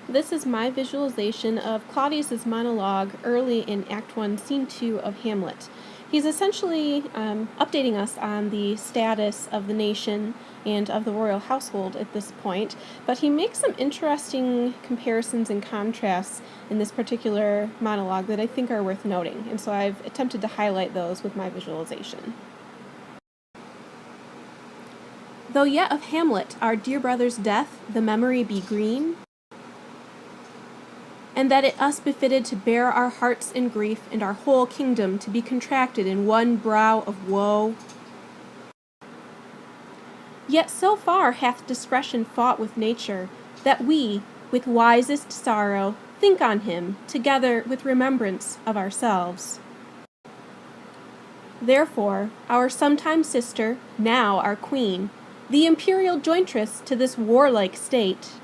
This is my visualization of Claudius's monologue early in Act 1, Scene 2 of Hamlet. He's essentially updating us on the status of the nation and of the royal household at this point, but he makes some interesting comparisons and contrasts in this particular monologue that I think are worth noting, and so I've attempted to highlight those with my visualization. Though yet of Hamlet, our dear brother's death, the memory be green, and that it us befitted to bear our hearts in grief, and our whole kingdom to be contracted in one brow of woe. Yet so far hath discretion fought with nature, that we, with wisest sorrow, think on him, together with remembrance of ourselves. Therefore, our sometime sister, now our queen, the imperial jointress to this warlike state,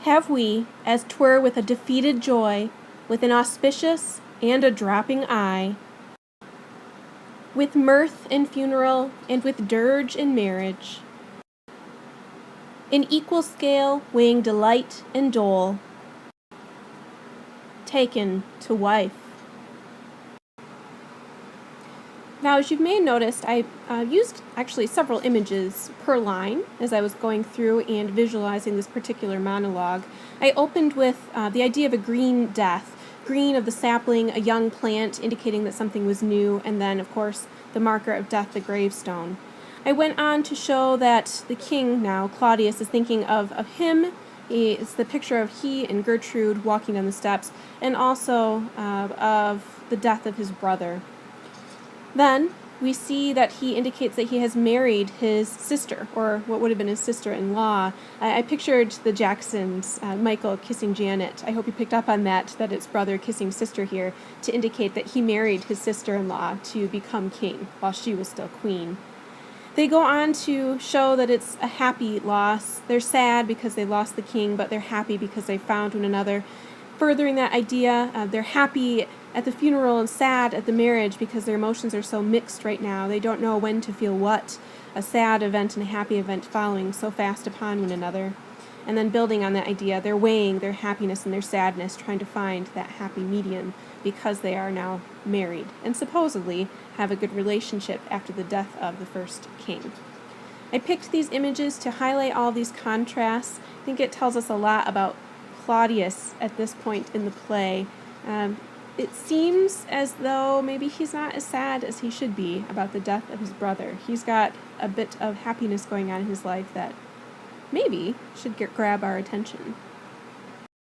have we, as 'twere with a defeated joy, with an auspicious and a dropping eye, with mirth and funeral, and with dirge and marriage, in equal scale weighing delight and dole, taken to wife. Now, as you may have noticed, I used actually several images per line as I was going through and visualizing this particular monologue. I opened with the idea of a green death, green of the sapling, a young plant indicating that something was new, and then, of course, the marker of death, the gravestone. I went on to show that the king now, Claudius, is thinking of him. It's the picture of he and Gertrude walking down the steps, and also of the death of his brother. Then we see that he indicates that he has married his sister, or what would have been his sister-in-law. I pictured the Jacksons, Michael kissing Janet. I hope you picked up on that it's brother kissing sister here, to indicate that he married his sister-in-law to become king while she was still queen. They go on to show that it's a happy loss. They're sad because they lost the king, but they're happy because they found one another. Furthering that idea, they're happy at the funeral and sad at the marriage because their emotions are so mixed right now. They don't know when to feel what, a sad event and a happy event following so fast upon one another. And then building on that idea, they're weighing their happiness and their sadness, trying to find that happy medium because they are now married and supposedly have a good relationship after the death of the first king. I picked these images to highlight all these contrasts. I think it tells us a lot about Claudius at this point in the play. It seems as though maybe he's not as sad as he should be about the death of his brother. He's got a bit of happiness going on in his life that maybe should grab our attention.